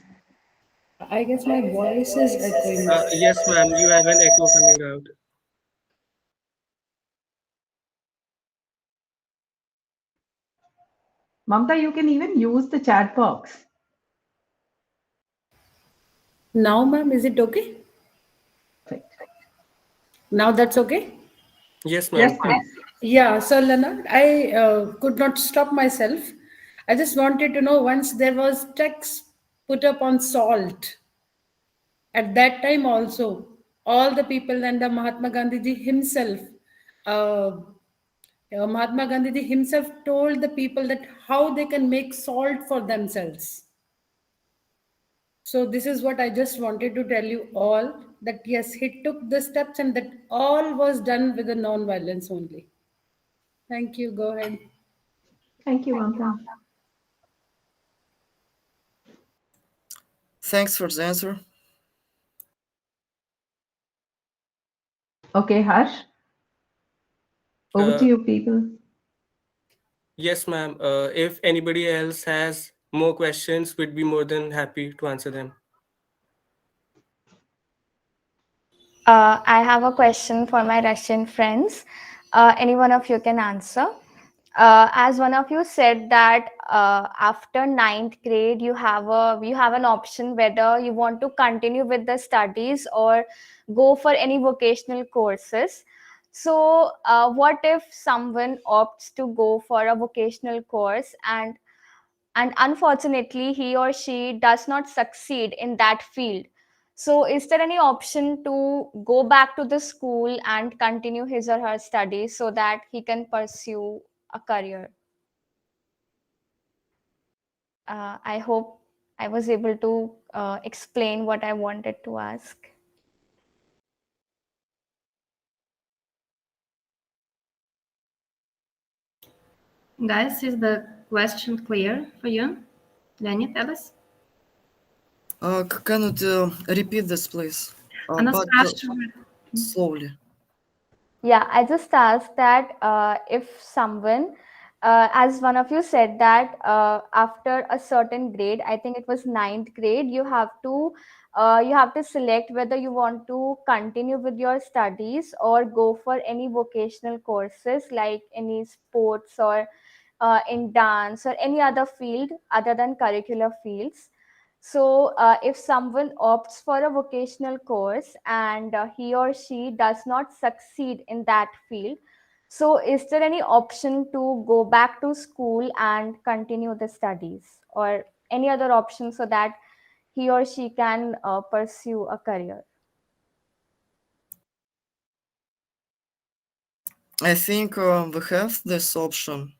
I guess my voice is echoing. Yes, ma'am, you have an echo coming out. Mamta, you can even use the chat box. Now, ma'am, is it okay? Perfect. Now that's okay? Yes, Yes, ma'am. please. Yeah, so Leonard, I could not stop myself. I just wanted to know once there was tax put up on salt. At that time also, all the people and the Mahatma Gandhiji himself, uh, Mahatma Gandhiji himself told the people that how they can make salt for themselves. So this is what I just wanted to tell you all, that yes, he took the steps and that all was done with the non-violence only. Thank you. Go ahead. Thank you, Mamta. Thanks for the answer. Okay, Harsh. Over to Uh, you, people. yes, ma'am. If anybody else has more questions, we'd be more than happy to answer them. I have a question for my Russian friends. Any one of you can answer. As one of you said that after ninth grade you have an option whether you want to continue with the studies or go for any vocational courses. So, what if someone opts to go for a vocational course and unfortunately he or she does not succeed in that field? So, is there any option to go back to the school and continue his or her studies so that he can pursue a career? I hope I was able to explain what I wanted to ask. Guys, is the question clear for you? Leonid, Alice? Can you repeat this, please? Она But спрашивает, slowly. Yeah, I just asked that if someone, as one of you said that after a certain grade, I think it was ninth grade, you have to select whether you want to continue with your studies or go for any vocational courses like any sports or in dance or any other field other than curricular fields. So, if someone opts for a vocational course and he or she does not succeed in that field, so is there any option to go back to school and continue the studies or any other option so that he or she can pursue a career? I think we have this option.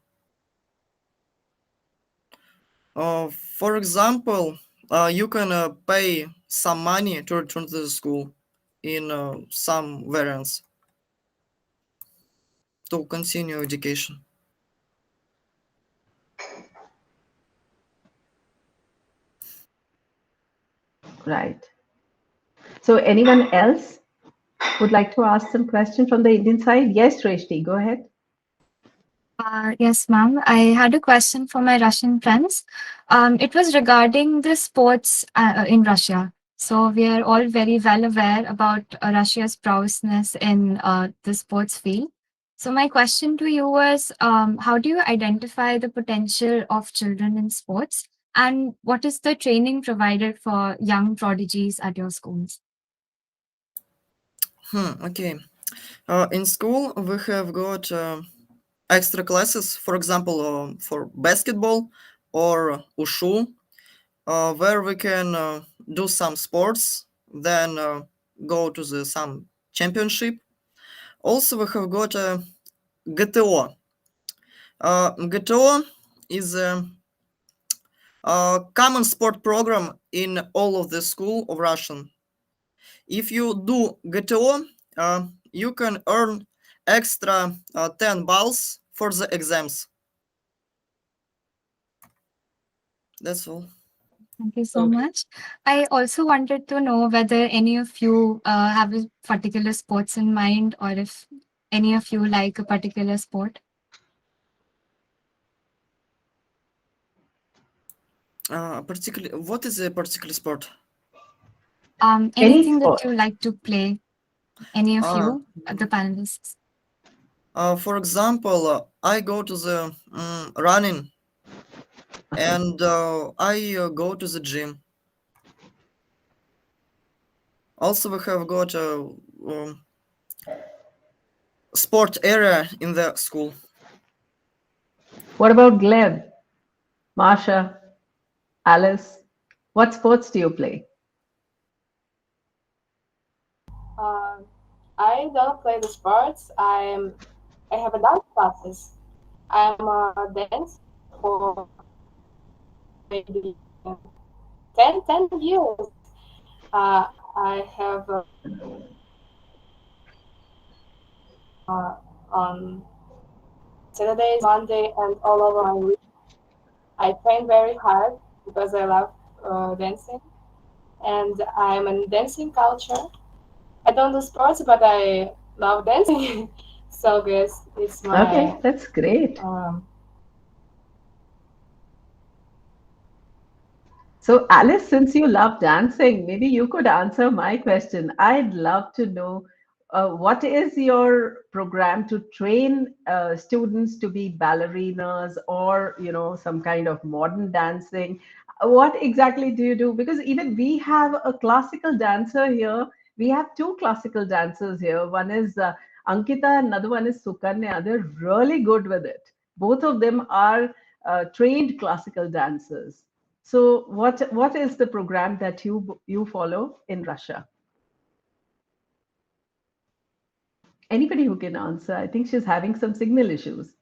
For example, you can pay some money to return to the school in some variants to continue education. Right. So anyone else would like to ask some question from the Indian side? Yes, Shreshti, go ahead. Yes, ma'am. I had a question for my Russian friends. It was regarding the sports in Russia. So we are all very well aware about Russia's prowessness in the sports field. So my question to you was, how do you identify the potential of children in sports? And what is the training provided for young prodigies at your schools? Okay. In school, we have got extra classes, for example, for basketball or wushu, where we can do some sports, then go to some championship. Also, we have got GTO. GTO is a common sport program in all of the school of Russian. If you do GTO, you can earn extra 10 balls for the exams. That's all. Thank you so much. I also wanted to know whether any of you have a particular sports in mind or if any of you like a particular sport. What is a particular sport? Anything that sport. you like to play, any of you, the panelists. For example, I go to the running and I go to the gym. Also, we have got a sport area in the school. What about Gleb, Marsha, Alice? What sports do you play? I don't play the sports. I have a dance classes. I'm a dance for maybe 10 years. I have on Saturdays, Monday, and all over my week. I train very hard because I love dancing, and I'm in dancing culture. I don't do sports, but I love dancing. So guess it's my Okay, that's great. So Alice, since you love dancing, maybe you could answer my question. I'd love to know what is your program to train students to be ballerinas or, you know, some kind of modern dancing? What exactly do you do? Because even we have a classical dancer here. We have two classical dancers here. One is Ankita and another one is Sukanya. They're really good with it. Both of them are trained classical dancers. So what is the program that you follow in Russia? Anybody who can answer? I think she's having some signal issues.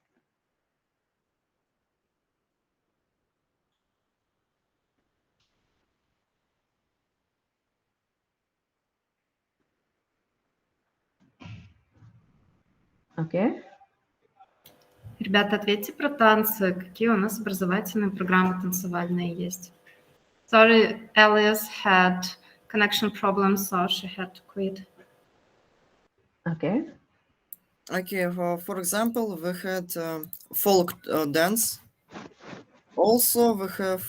Okay. Ребята, ответьте про танцы. Какие у нас образовательные программы танцевальные есть? Sorry, Elias had connection problems, so she had to quit. Okay. Okay, for example, we had folk dance. Also, we have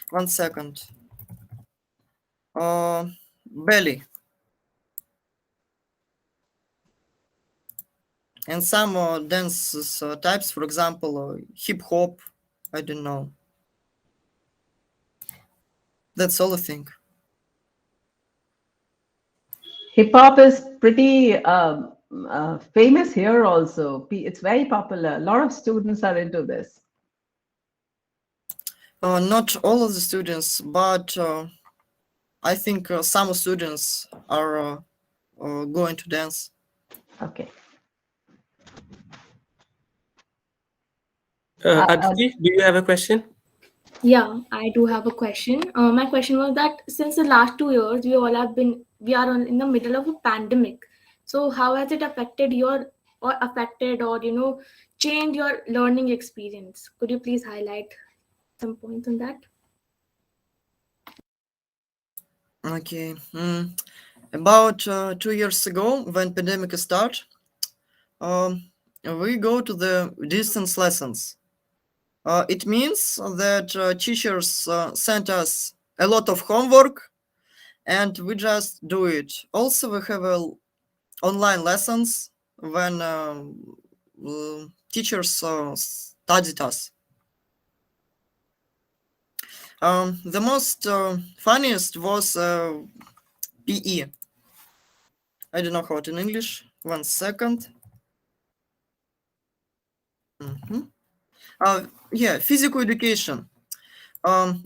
1 second. Belly. And some dance types, for example, hip hop. I don't know. That's all I think. Hip hop is pretty famous here also. It's very popular. A lot of students are into this. Not all of the students, but I think some students are going to dance. Okay. Aditi, do you have a question? Yeah, I do have a question. My question was that since the last 2 years, we are in the middle of a pandemic. So how has it affected changed your learning experience? Could you please highlight some points on that? Okay. About 2 years ago, when pandemic started, we go to the distance lessons. It means that teachers sent us a lot of homework and we just do it. Also, we have online lessons when teachers studied us. The most funniest was PE. I don't know how it in English. 1 second. Yeah, physical education.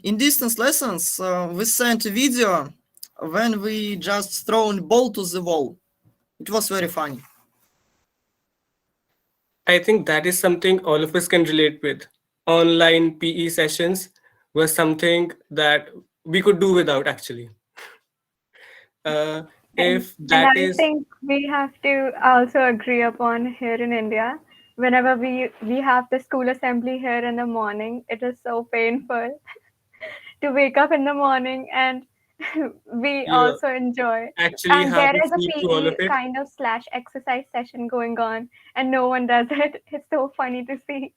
In distance lessons, we sent a video when we just thrown ball to the wall. It was very funny. I think that is something all of us can relate with. Online PE sessions were something that we could do without actually. If that I is think we have to also agree upon here in India. Whenever we have the school assembly here in the morning, it is so painful to wake up in the morning, and we you also enjoy. actually And have there to is a sleep through all of PE it. kind of / exercise session going on, and no one does it. It's so funny to see.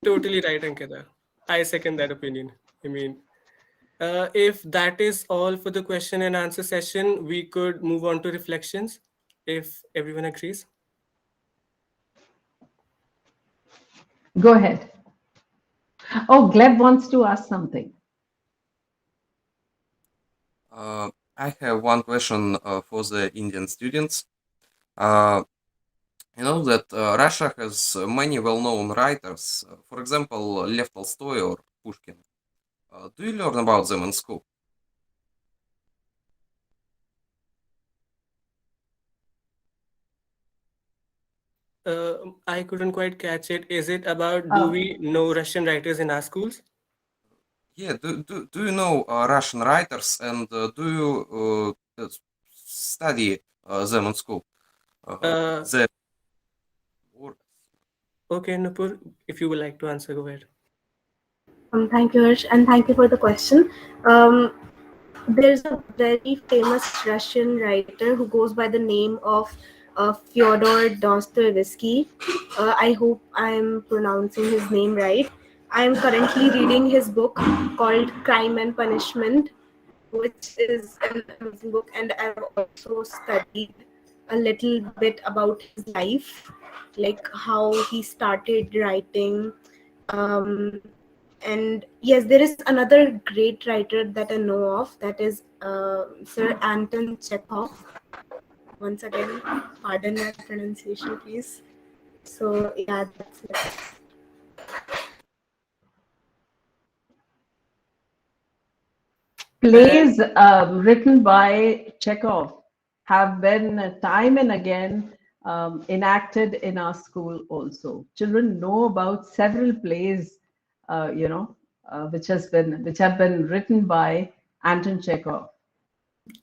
Totally right, Ankita. I second that opinion. I mean, if that is all for the question and answer session, we could move on to reflections, if everyone agrees. Go ahead. Oh, Gleb wants to ask something. I have one question for the Indian students. You know that Russia has many well-known writers, for example, Lev Tolstoy or Pushkin. Do you learn about them in school? I couldn't quite catch it. Is it about do we know Russian writers in our schools? Yeah, do you know Russian writers and do you study them in school? The Okay, Nupur, if you would like to answer, go ahead. Thank you, Harsh, and thank you for the question. There's a very famous Russian writer who goes by the name of Fyodor Dostoevsky. I hope I'm pronouncing his name right. I am currently reading his book called Crime and Punishment, which is an amazing book, and I've also studied a little bit about his life, like how he started writing, And yes, there is another great writer that I know of, that is Sir Anton Chekhov. Once again, pardon my pronunciation, please. So yeah, that's it. Plays written by Chekhov have been time and again enacted in our school also. Children know about several plays, which have been written by Anton Chekhov.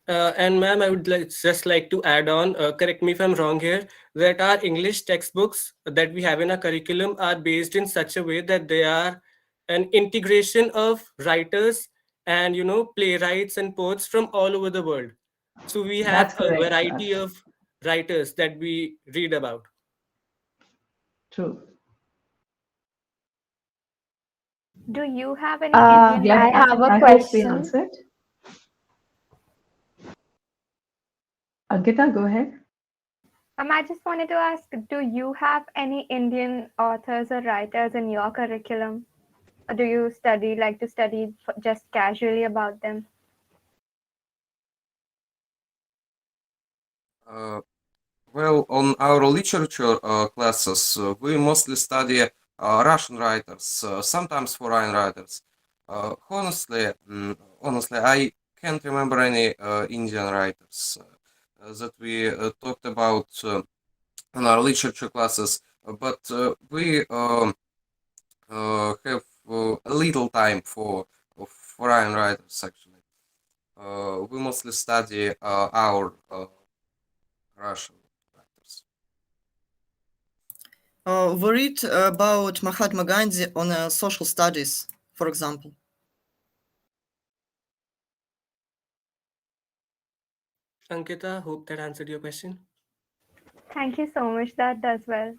And ma'am, I would just like to add on, correct me if I'm wrong here, that our English textbooks that we have in our curriculum are based in such a way that they are an integration of writers and playwrights and poets from all over the world. So we have That's a correct. variety of writers that we read about. True. Do you have any Indian I writers have in a your I hope we question. answered. Ankita, go ahead. I just wanted to ask, do you have any Indian authors or writers in your curriculum? Or do you like to study just casually about them? Well, on our literature classes, we mostly study Russian writers, sometimes foreign writers. Honestly, I can't remember any Indian writers that we talked about on our literature classes, but we have a little time for foreign writers actually. We mostly study our Russian writers. We read about Mahatma Gandhi on social studies, for example. Ankita, hope that answered your question. Thank you so much. That does well.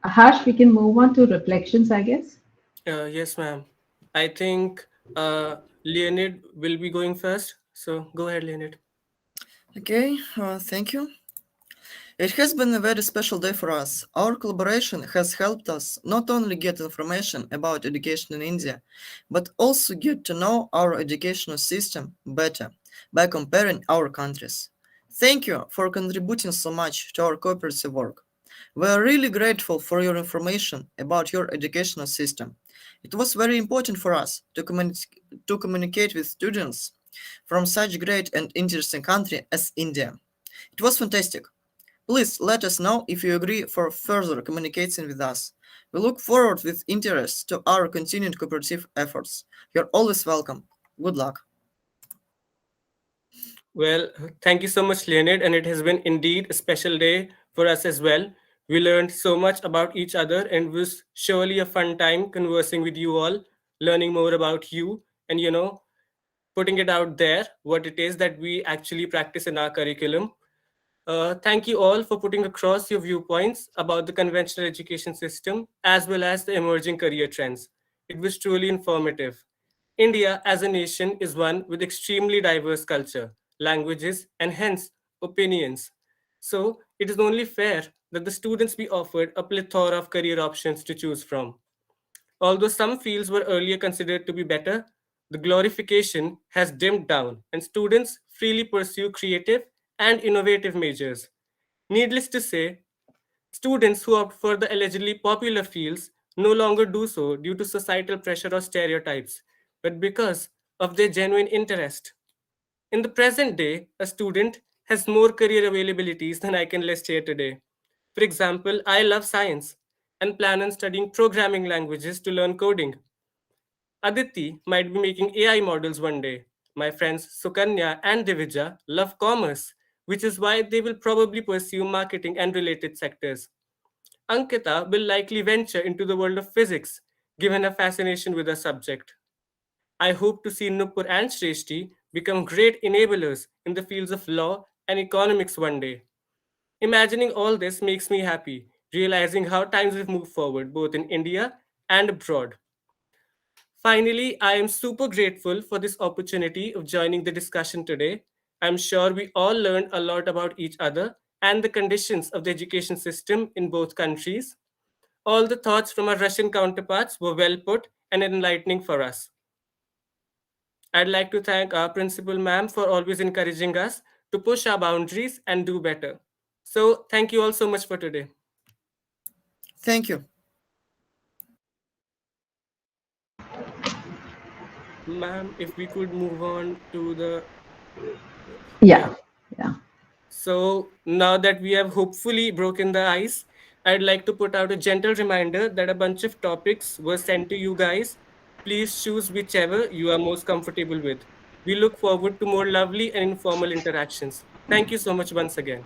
Harsh, we can move on to reflections, I guess. Yes, ma'am. I think Leonid will be going first. So go ahead, Leonid. Okay, thank you. It has been a very special day for us. Our collaboration has helped us not only get information about education in India, but also get to know our educational system better by comparing our countries. Thank you for contributing so much to our cooperative work. We are really grateful for your information about your educational system. It was very important for us to communicate with students from such a great and interesting country as India. It was fantastic. Please let us know if you agree for further communicating with us. We look forward with interest to our continued cooperative efforts. You're always welcome. Good luck. Well, thank you so much, Leonid, and it has been indeed a special day for us as well. We learned so much about each other, and it was surely a fun time conversing with you all, learning more about you, and putting it out there what it is that we actually practice in our curriculum. Thank you all for putting across your viewpoints about the conventional education system as well as the emerging career trends. It was truly informative. India as a nation is one with extremely diverse culture, languages, and hence opinions. So it is only fair that the students be offered a plethora of career options to choose from. Although some fields were earlier considered to be better, the glorification has dimmed down and students freely pursue creative and innovative majors. Needless to say, students who opt for the allegedly popular fields no longer do so due to societal pressure or stereotypes, but because of their genuine interest. In the present day, a student has more career availabilities than I can list here today. For example, I love science and plan on studying programming languages to learn coding. Aditi might be making AI models one day. My friends Sukanya and Divija love commerce, which is why they will probably pursue marketing and related sectors. Ankita will likely venture into the world of physics, given her fascination with the subject. I hope to see Nupur and Shreshti become great enablers in the fields of law and economics one day. Imagining all this makes me happy, realizing how times have moved forward both in India and abroad. Finally, I am super grateful for this opportunity of joining the discussion today. I'm sure we all learned a lot about each other and the conditions of the education system in both countries. All the thoughts from our Russian counterparts were well put and enlightening for us. I'd like to thank our principal ma'am for always encouraging us to push our boundaries and do better. So thank you all so much for today. Thank you. Ma'am, if we could move on to the... Yeah. So now that we have hopefully broken the ice, I'd like to put out a gentle reminder that a bunch of topics were sent to you guys. Please choose whichever you are most comfortable with. We look forward to more lovely and informal interactions. Thank you so much once again.